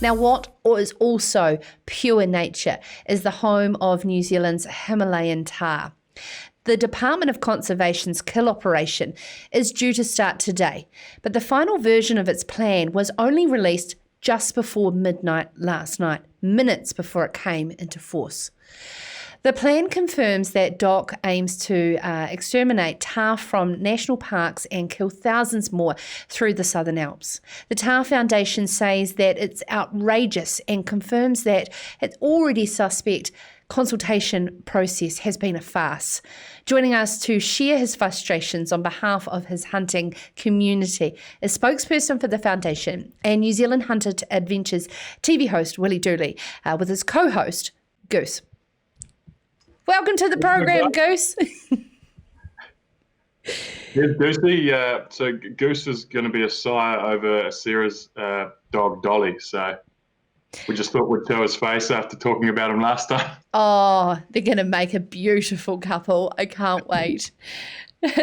Now, what is also pure nature is the home of New Zealand's Himalayan tahr. The Department of Conservation's kill operation is due to start today, but the final version of its plan was only released just before midnight last night, minutes before it came into force. The plan confirms that DOC aims to exterminate tahr from national parks and kill thousands more through the Southern Alps. The Tahr Foundation says that it's outrageous and confirms that its already suspect consultation process has been a farce. Joining us to share his frustrations on behalf of his hunting community is spokesperson for the foundation and New Zealand Hunter Adventures TV host Willie Duley with his co-host Goose. Welcome to the program, Goose. Yeah, Goosey. So Goose is going to be a sire over Sarah's dog Dolly. So we just thought we'd show his face after talking about him last time. Oh, they're going to make a beautiful couple. I can't wait.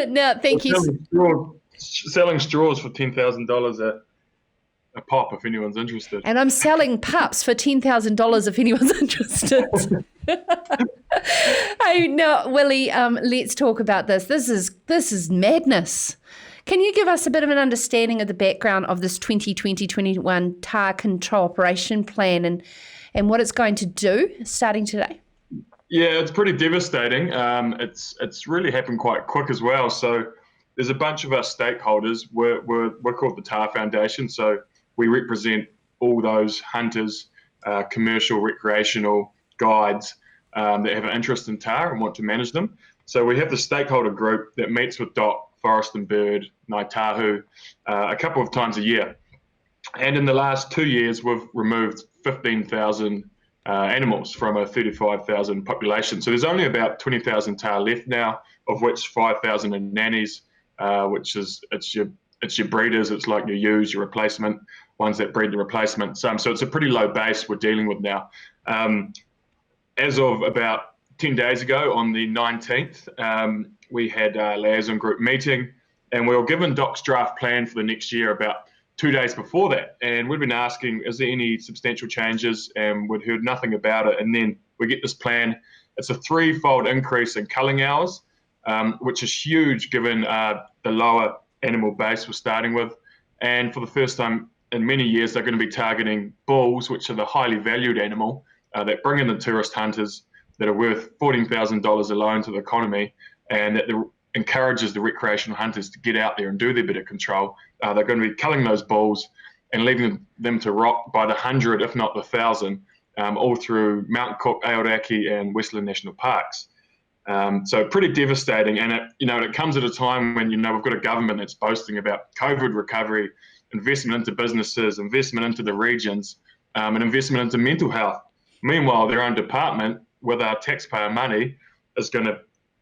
Now, thank you. Selling straws for $10,000 a pop if anyone's interested. And I'm selling pups for $10,000 if anyone's interested. Hey, now, Willie, let's talk about this. This is madness. Can you give us a bit of an understanding of the background of this 2020-21 tahr control operation plan and what it's going to do starting today? Yeah, it's pretty devastating. It's really happened quite quick as well. So there's a bunch of our stakeholders. We're called the Tahr Foundation. So we represent all those hunters, commercial, recreational guides that have an interest in tahr and want to manage them. So we have the stakeholder group that meets with DOC, Forest and Bird, Ngāi Tahu, a couple of times a year. And in the last 2 years, we've removed 15,000 animals from a 35,000 population. So there's only about 20,000 tahr left now, of which 5,000 are nannies, which is it's your breeders. It's like your ewes, your replacement ones that breed the replacement. So it's a pretty low base we're dealing with now. As of about 10 days ago, on the 19th, we had a liaison group meeting, and we were given DOC's draft plan for the next year about 2 days before that. And we'd been asking, is there any substantial changes? And we'd heard nothing about it. And then we get this plan. It's a threefold increase in culling hours, which is huge given the lower animal base we're starting with. And for the first time in many years, they're going to be targeting bulls, which are the highly valued animal that bring in the tourist hunters that are worth $14,000 alone to the economy, and that encourages the recreational hunters to get out there and do their bit of control. They're going to be culling those bulls and leaving them to rot by the 100, if not the 1,000, all through Mount Cook, Aoraki, and Westland National Parks. So pretty devastating, and it comes at a time when we've got a government that's boasting about COVID recovery, investment into businesses, investment into the regions, and investment into mental health. Meanwhile, their own department, with our taxpayer money, is going to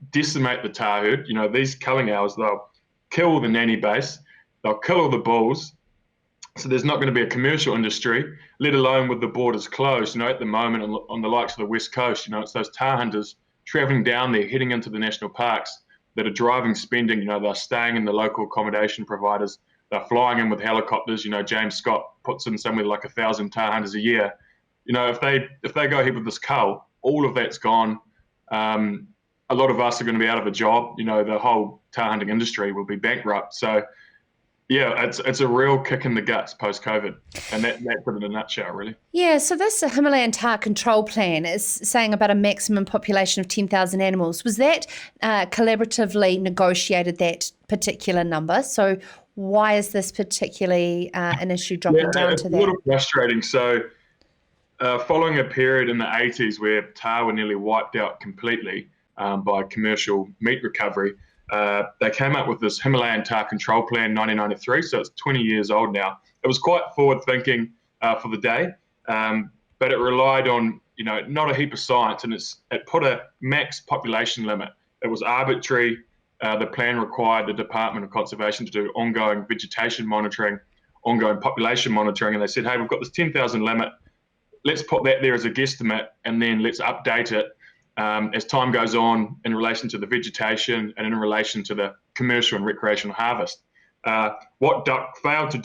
decimate the tahr herd. These culling hours, they'll kill the nanny base, they'll kill all the bulls. So there's not going to be a commercial industry, let alone with the borders closed. At the moment on the likes of the West Coast, it's those tahr hunters traveling down there, heading into the national parks that are driving spending. They're staying in the local accommodation providers. They're flying in with helicopters. James Scott puts in somewhere like 1,000 tahr hunters a year. If they go ahead with this cull, all of that's gone. A lot of us are going to be out of a job. The whole tahr hunting industry will be bankrupt. So, yeah, it's a real kick in the guts post-COVID, and that's it in a nutshell, really. Yeah, so this Himalayan tahr control plan is saying about a maximum population of 10,000 animals. Was that collaboratively negotiated, that particular number? So why is this particularly an issue dropping down to that? It's a little frustrating. So following a period in the 80s where tahr were nearly wiped out completely by commercial meat recovery, they came up with this Himalayan tahr control plan 1993, so it's 20 years old now. It was quite forward-thinking for the day, but it relied on not a heap of science, and it put a max population limit. It was arbitrary. The plan required the Department of Conservation to do ongoing vegetation monitoring, ongoing population monitoring, and they said, hey, we've got this 10,000 limit. Let's put that there as a guesstimate, and then let's update it as time goes on in relation to the vegetation and in relation to the commercial and recreational harvest. What DOC failed to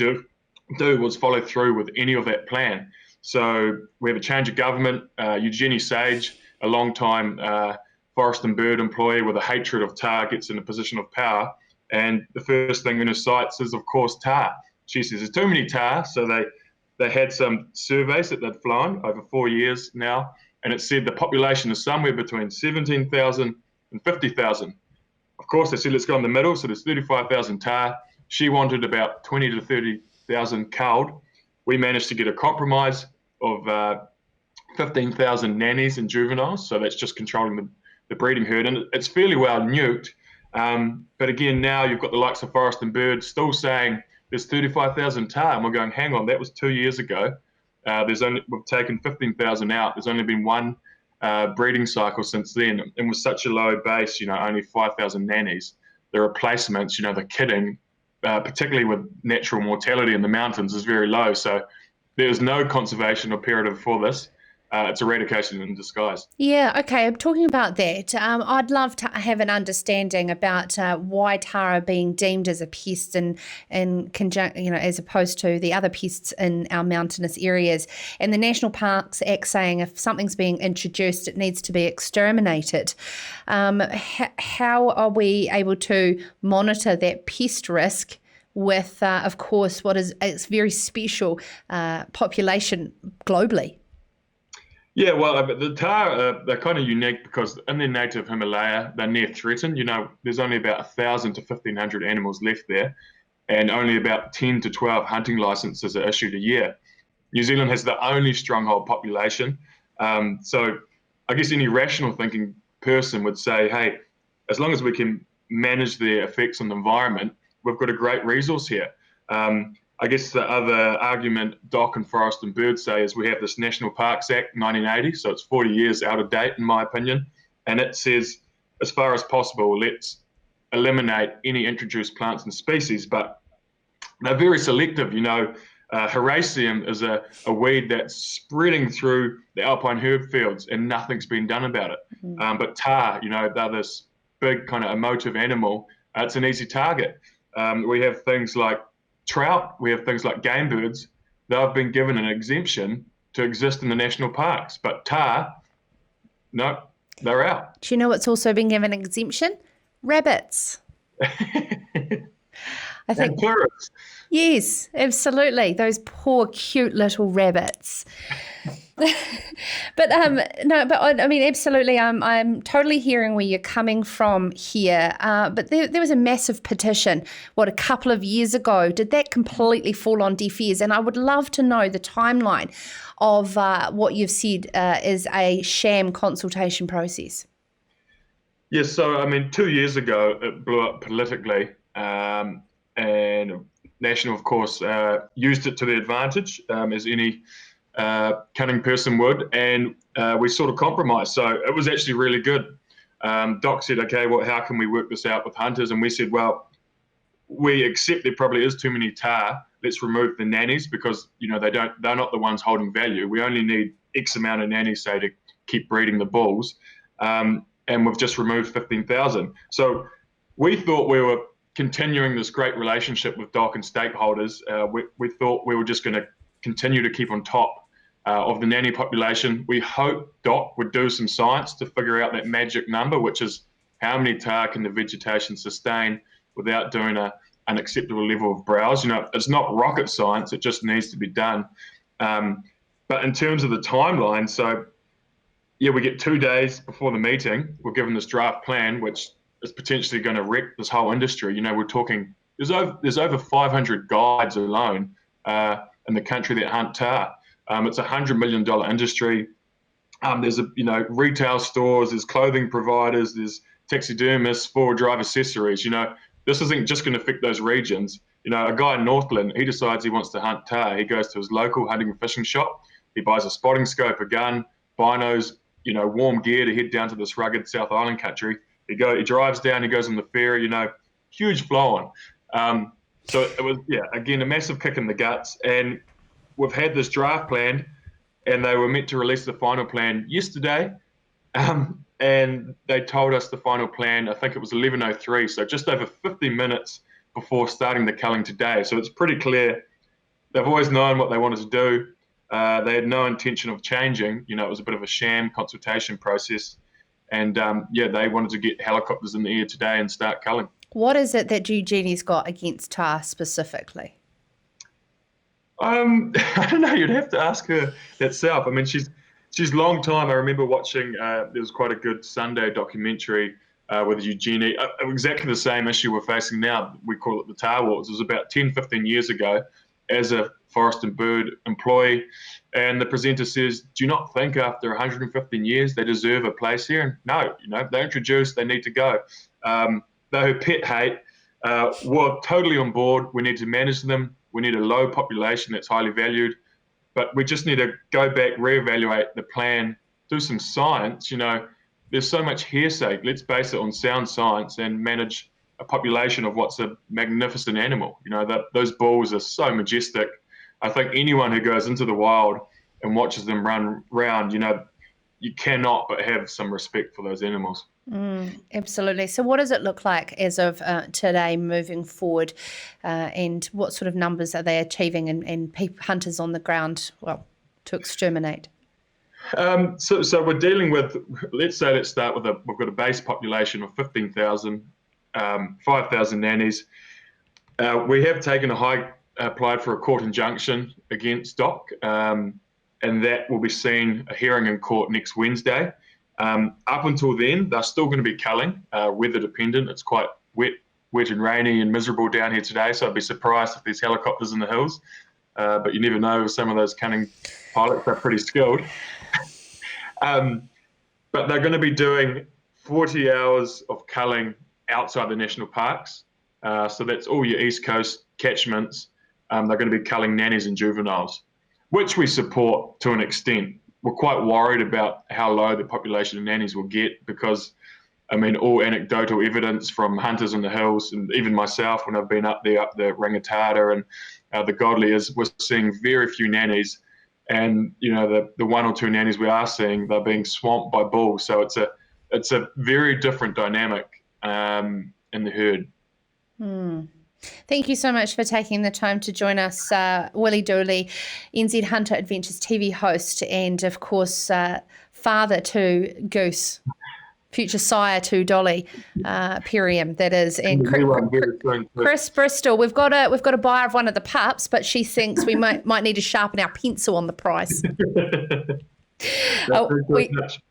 do was follow through with any of that plan. So we have a change of government. Eugenie Sage, a long-time forest and bird employee with a hatred of tahr, gets in a position of power. And the first thing in her sights is, of course, tahr. She says there's too many tahr. So they had some surveys that they'd flown over 4 years now, and it said the population is somewhere between 17,000 and 50,000. Of course, they said let's go in the middle, so there's 35,000 tahr. She wanted about 20 to 30,000 culled. We managed to get a compromise of 15,000 nannies and juveniles, so that's just controlling the breeding herd, and it's fairly well nuked. But again, now you've got the likes of Forest and Bird still saying there's 35,000 tahr, and we're going, hang on, that was 2 years ago. We've taken 15,000 out. There's only been one breeding cycle since then, and with such a low base, only 5,000 nannies. The replacements, the kidding, particularly with natural mortality in the mountains, is very low. So there's no conservation imperative for this. It's eradication in disguise. Yeah, okay. I'm talking about that. I'd love to have an understanding about why tahr are being deemed as a pest and as opposed to the other pests in our mountainous areas. And the National Parks Act saying if something's being introduced, it needs to be exterminated. How are we able to monitor that pest risk with, of course, what is a very special population globally? Yeah, well, the tahr, they're kind of unique because in their native Himalaya, they're near threatened. There's only about 1,000 to 1,500 animals left there, and only about 10 to 12 hunting licenses are issued a year. New Zealand has the only stronghold population. So I guess any rational thinking person would say, hey, as long as we can manage the effects on the environment, we've got a great resource here. I guess the other argument Doc and Forest and Bird say is we have this National Parks Act 1980, so it's 40 years out of date in my opinion, and it says as far as possible let's eliminate any introduced plants and species, but they're very selective. Herbaceum is a weed that's spreading through the alpine herb fields and nothing's been done about it. But tahr, they're this big kind of emotive animal. It's an easy target. We have things like trout, we have things like game birds. They've been given an exemption to exist in the national parks, but tahr, no, they're out. Do you know what's also been given an exemption? Rabbits. I think. Tourists. Yes, absolutely. Those poor, cute little rabbits. But I mean, absolutely. I'm totally hearing where you're coming from here. But there was a massive petition, a couple of years ago. Did that completely fall on deaf ears? And I would love to know the timeline of what you've said is a sham consultation process. Yes, so I mean, 2 years ago it blew up politically, and National, of course, used it to their advantage, as any cunning person would, and we sort of compromised. So it was actually really good. Doc said, okay, well, how can we work this out with hunters? And we said, well, we accept there probably is too many tahr. Let's remove the nannies because, they're not the ones holding value. We only need X amount of nannies, say, to keep breeding the bulls. And we've just removed 15,000. So we thought we were continuing this great relationship with Doc and stakeholders. We thought we were just going to continue to keep on top of the nanny population. We hope Doc would do some science to figure out that magic number, which is how many tahr can the vegetation sustain without doing an acceptable level of browse. It's not rocket science, it just needs to be done. But in terms of the timeline, so yeah, we get 2 days before the meeting, we're given this draft plan, which is potentially going to wreck this whole industry. We're talking, there's over 500 guides alone in the country that hunt tahr. It's a $100 million industry. There's retail stores, there's clothing providers, there's taxidermists, four-wheel drive accessories. This isn't just going to affect those regions. A guy in Northland, he decides he wants to hunt tahr. He goes to his local hunting and fishing shop. He buys a spotting scope, a gun, binos, warm gear to head down to this rugged South Island country. He drives down, he goes on the ferry, huge flow on. So it was, again, a massive kick in the guts. And we've had this draft plan, and they were meant to release the final plan yesterday. And they told us the final plan, I think it was 11:03, so just over 50 minutes before starting the culling today. So it's pretty clear they've always known what they wanted to do. They had no intention of changing. It was a bit of a sham consultation process. And they wanted to get helicopters in the air today and start culling. What is it that Eugenie's got against Tahr specifically? I don't know. You'd have to ask her herself. I mean, she's long time. I remember watching. There was quite a good Sunday documentary with Eugenie. Exactly the same issue we're facing now. We call it the Tahr Wars. It was about 10, 15 years ago. As a forest and bird employee, and the presenter says, "Do you not think after 115 years they deserve a place here?" And no, they're introduced. They need to go. They're pet hate. We're totally on board. We need to manage them. We need a low population that's highly valued, but we just need to go back, reevaluate the plan, do some science. There's so much hearsay. Let's base it on sound science and manage a population of what's a magnificent animal. Those bulls are so majestic. I think anyone who goes into the wild and watches them run around, you cannot but have some respect for those animals. Absolutely. So what does it look like as of today moving forward, and what sort of numbers are they achieving and hunters on the ground, to exterminate? So we're dealing with, let's start with we've got a base population of 15,000, 5,000 nannies. We have applied for a court injunction against DOC, and that will be seen a hearing in court next Wednesday. Up until then, they're still going to be culling, weather dependent. It's quite wet and rainy and miserable down here today, so I'd be surprised if there's helicopters in the hills. But you never know, some of those cunning pilots are pretty skilled. But they're going to be doing 40 hours of culling outside the national parks. So that's all your East Coast catchments. They're going to be culling nannies and juveniles, which we support to an extent. We're quite worried about how low the population of nannies will get because, all anecdotal evidence from hunters in the hills, and even myself when I've been up the Rangitata and the Godley, is we're seeing very few nannies. And, the one or two nannies we are seeing, they're being swamped by bulls. So it's a very different dynamic in the herd. Thank you so much for taking the time to join us, Willie Duley, NZ Hunter Adventures TV host, and of course father to Goose, future sire to Dolly, Perium, that is, and Chris Bristol. We've got a buyer of one of the pups, but she thinks we might need to sharpen our pencil on the price.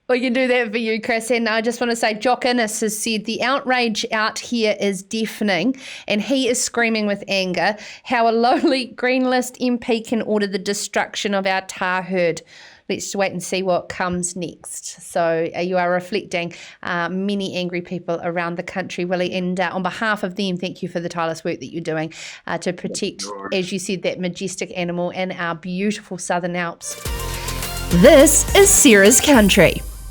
We can do that for you, Chris. And I just want to say, Jock Innes has said the outrage out here is deafening, and he is screaming with anger how a lowly Green List MP can order the destruction of our Tahr herd. Let's wait and see what comes next. So you are reflecting many angry people around the country, Willie. And on behalf of them, thank you for the tireless work that you're doing to protect, as you said, that majestic animal in our beautiful Southern Alps. This is Sarah's Country.